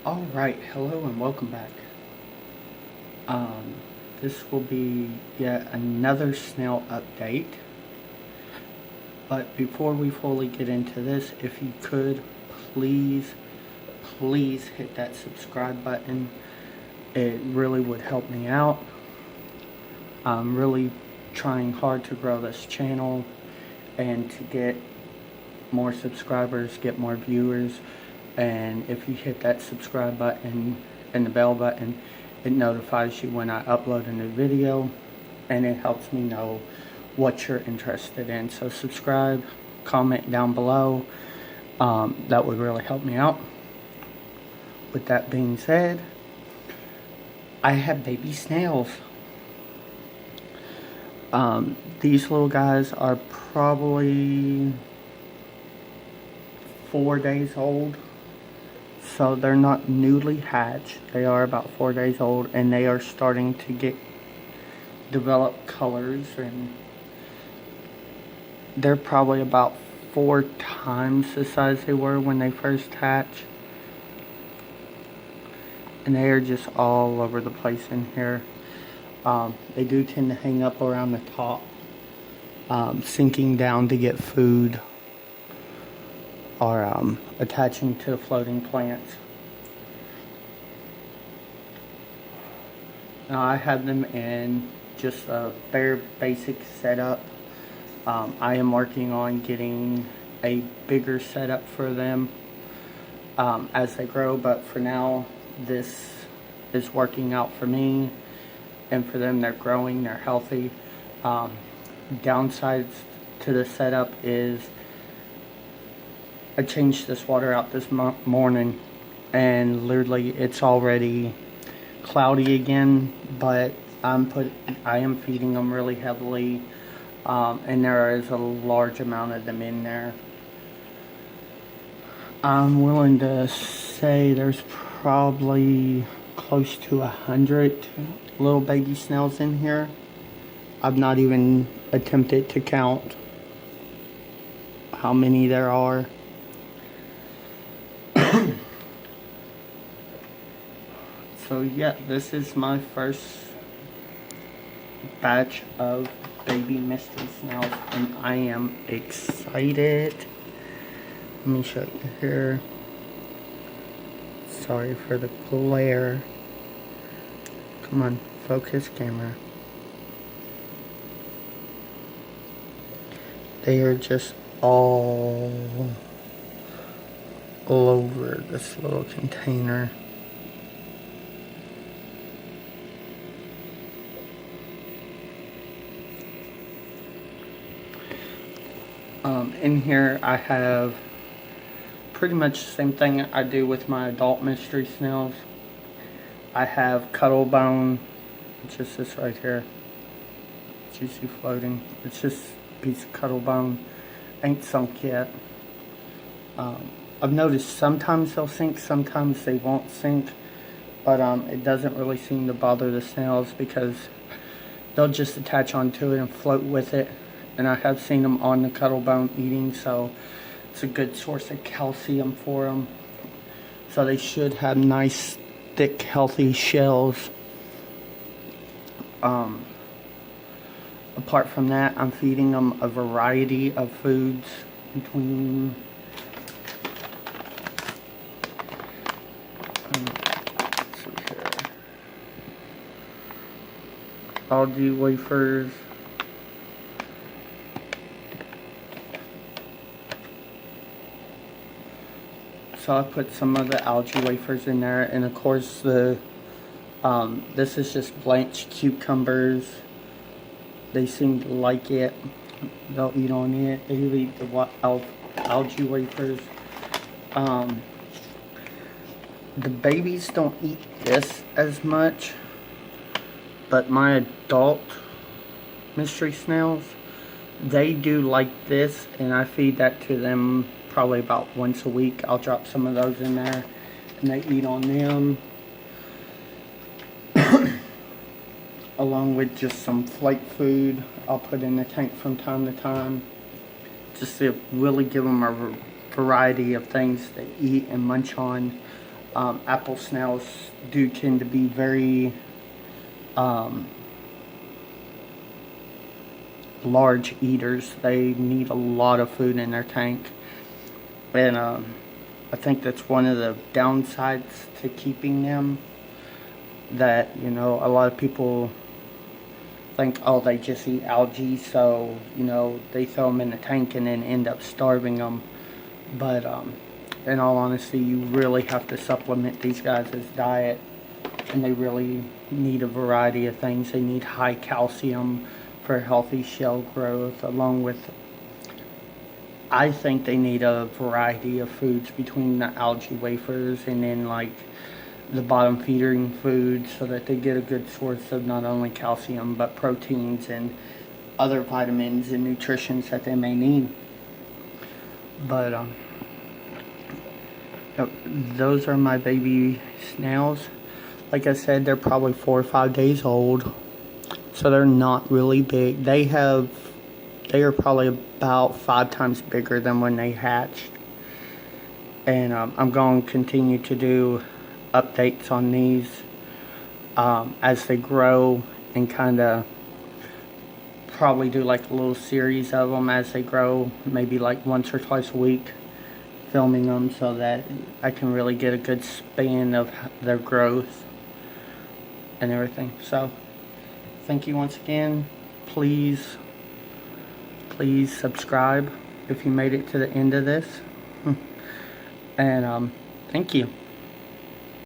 Alright, hello and welcome back. This will be yet another snail update. But before we fully get into this, if you could, please hit that subscribe button. It really would help me out. I'm really trying hard to grow this channel and to get more subscribers, get more viewers. And if you hit that subscribe button and the bell button, it notifies you when I upload a new video, and it helps me know what you're interested in. So subscribe, comment down below. That would really help me out. With that being said, I have baby snails. These little guys are probably 4 days old. So they're not newly hatched. They are about 4 days old, and they are starting to develop colors, and they're probably about 4 times the size they were when they first hatched. And they are just all over the place in here. They do tend to hang up around the top, sinking down to get food, or attaching to the floating plants. Now I have them in just a bare basic setup. I am working on getting a bigger setup for them as they grow, but for now this is working out for me, and for them, they're growing, they're healthy. Downsides to the setup is I changed this water out this morning, and literally it's already cloudy again, but I am feeding them really heavily, and there is a large amount of them in there. I'm willing to say there's probably close to 100 little baby snails in here. I've not even attempted to count how many there are. So yeah, this is my first batch of baby mystery snails, and I am excited. Let me show you here. Sorry for the glare. Come on, focus camera. They are just all over this little container. In here I have pretty much the same thing I do with my adult mystery snails. I have cuttle bone, which is this right here. You see floating. It's just a piece of cuttle bone. Ain't sunk yet. I've noticed sometimes they'll sink, sometimes they won't sink, but it doesn't really seem to bother the snails because they'll just attach onto it and float with it. And I have seen them on the cuttle bone eating, so it's a good source of calcium for them. So they should have nice, thick, healthy shells. Apart from that, I'm feeding them a variety of foods between algae wafers, so I put some of the algae wafers in there, and of course this is just blanched cucumbers. They seem to like it. They'll eat on it. They eat the algae wafers. The babies don't eat this as much, but my adult mystery snails, they do like this, and I feed that to them probably about once a week. I'll drop some of those in there, and they eat on them. Along with just some flake food I'll put in the tank from time to time, just to really give them a variety of things they eat and munch on. apple snails do tend to be very large eaters. They need a lot of food in their tank, and I think that's one of the downsides to keeping them. That, you know, a lot of people think, oh, they just eat algae, so, you know, they throw them in the tank and then end up starving them. But in all honesty, you really have to supplement these guys' diet, and they really need a variety of things. They need high calcium for healthy shell growth, along with, I think they need a variety of foods between the algae wafers and then like the bottom feeding foods, so that they get a good source of not only calcium but proteins and other vitamins and nutritions that they may need. But those are my baby snails. Like I said, they're probably 4 or 5 days old, so they're not really big. They are probably about 5 times bigger than when they hatched. And I'm going to continue to do updates on these as they grow, and kind of probably do like a little series of them as they grow, maybe like once or twice a week, filming them so that I can really get a good span of their growth and everything. So thank you once again. Please subscribe if you made it to the end of this. And thank you.